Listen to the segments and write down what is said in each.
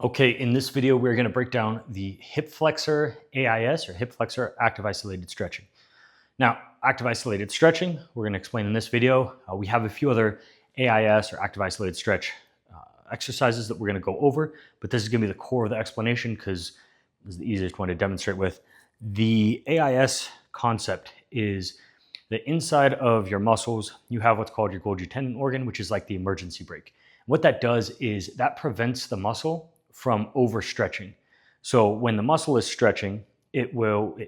Okay, in this video, we're going to break down the hip flexor AIS or hip flexor active isolated stretching. Now, active isolated stretching, we're going to explain in this video. We have a few other AIS or active isolated stretch exercises that we're going to go over, but this is going to be the core of the explanation because this is the easiest one to demonstrate with. The AIS concept is the inside of your muscles, you have what's called your Golgi tendon organ, which is like the emergency brake. What that does is that prevents the muscle from overstretching. So when the muscle is stretching, it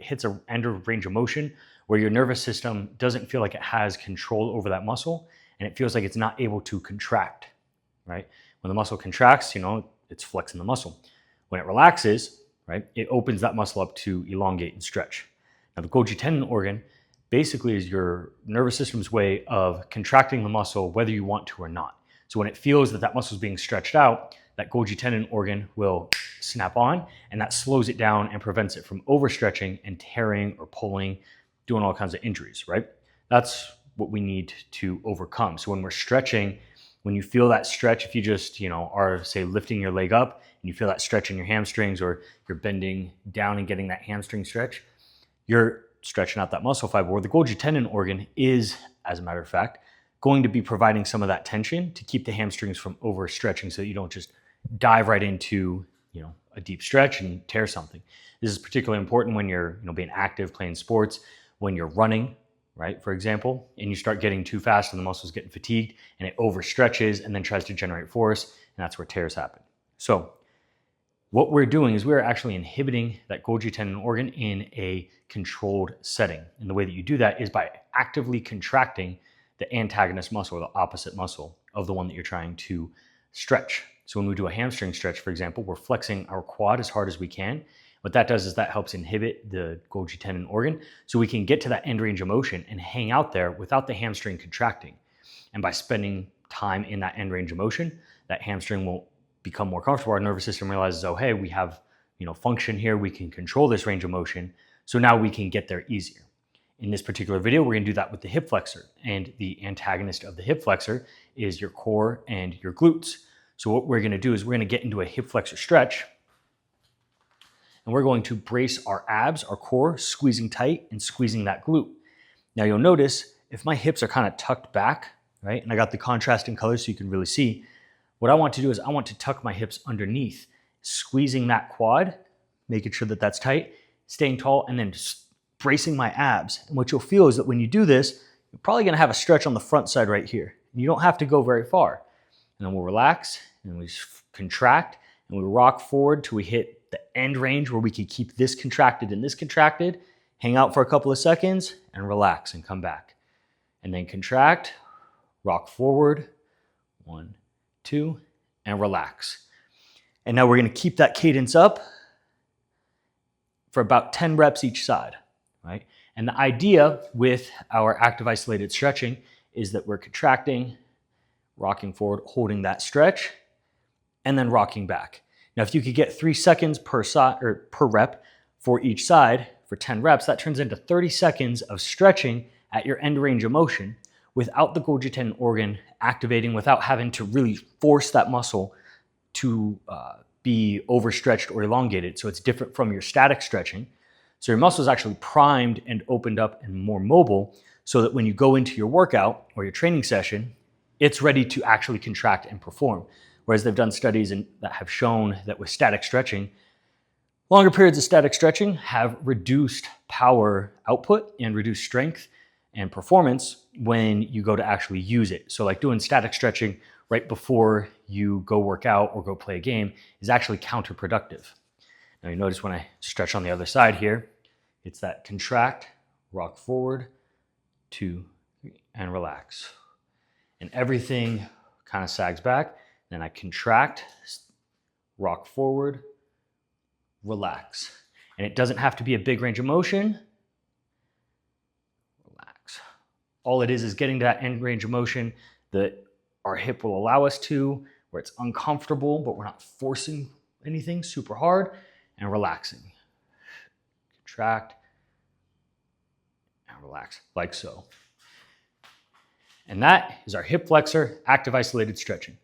hits an end of range of motion where your nervous system doesn't feel like it has control over that muscle, and it feels like it's not able to contract, right? When the muscle contracts, it's flexing the muscle. When it relaxes, right, it opens that muscle up to elongate and stretch. Now, the Golgi tendon organ basically is your nervous system's way of contracting the muscle whether you want to or not. So when it feels that muscle is being stretched out, that Golgi tendon organ will snap on, and that slows it down and prevents it from overstretching and tearing or pulling, doing all kinds of injuries, right? That's what we need to overcome. So when we're stretching, when you feel that stretch, if you just, are say lifting your leg up and you feel that stretch in your hamstrings, or you're bending down and getting that hamstring stretch, you're stretching out that muscle fiber. Where the Golgi tendon organ is, as a matter of fact, going to be providing some of that tension to keep the hamstrings from overstretching so that you don't just dive right into, a deep stretch and tear something. This is particularly important when you're, being active, playing sports, when you're running, right, for example, and you start getting too fast and the muscle's getting fatigued and it overstretches and then tries to generate force, and that's where tears happen. So what we're doing is we're actually inhibiting that Golgi tendon organ in a controlled setting. And the way that you do that is by actively contracting the antagonist muscle, or the opposite muscle of the one that you're trying to stretch. So when we do a hamstring stretch, for example, we're flexing our quad as hard as we can. What that does is that helps inhibit the Golgi tendon organ so we can get to that end range of motion and hang out there without the hamstring contracting. And by spending time in that end range of motion, that hamstring will become more comfortable. Our nervous system realizes, oh, hey, we have, function here. We can control this range of motion. So now we can get there easier. In this particular video, we're going to do that with the hip flexor, and the antagonist of the hip flexor is your core and your glutes. So what we're going to do is we're going to get into a hip flexor stretch, and we're going to brace our abs, our core, squeezing tight and squeezing that glute. Now you'll notice if my hips are kind of tucked back, right, and I got the contrasting colors so you can really see, what I want to do is I want to tuck my hips underneath, squeezing that quad, making sure that that's tight, staying tall, and then just bracing my abs. And what you'll feel is that when you do this, you're probably going to have a stretch on the front side right here. You don't have to go very far. And then we'll relax and we contract and we rock forward till we hit the end range where we can keep this contracted and this contracted, hang out for a couple of seconds and relax and come back. And then contract, rock forward, 1, 2, and relax. And now we're going to keep that cadence up for about 10 reps each side. Right? And the idea with our active isolated stretching is that we're contracting, rocking forward, holding that stretch, and then rocking back. Now, if you could get 3 seconds per rep for each side for 10 reps, that turns into 30 seconds of stretching at your end range of motion without the Golgi tendon organ activating, without having to really force that muscle to be overstretched or elongated. So it's different from your static stretching. So your muscle is actually primed and opened up and more mobile so that when you go into your workout or your training session, it's ready to actually contract and perform. Whereas they've done studies that have shown that with static stretching, longer periods of static stretching have reduced power output and reduced strength and performance when you go to actually use it. So like doing static stretching right before you go work out or go play a game is actually counterproductive. Now you notice when I stretch on the other side here, it's that contract, rock forward, 2, 3, and relax. And everything kind of sags back. Then I contract, rock forward, relax. And it doesn't have to be a big range of motion. Relax. All it is getting to that end range of motion that our hip will allow us to, where it's uncomfortable, but we're not forcing anything super hard. And relaxing. Contract and relax, like so. And that is our hip flexor active isolated stretching.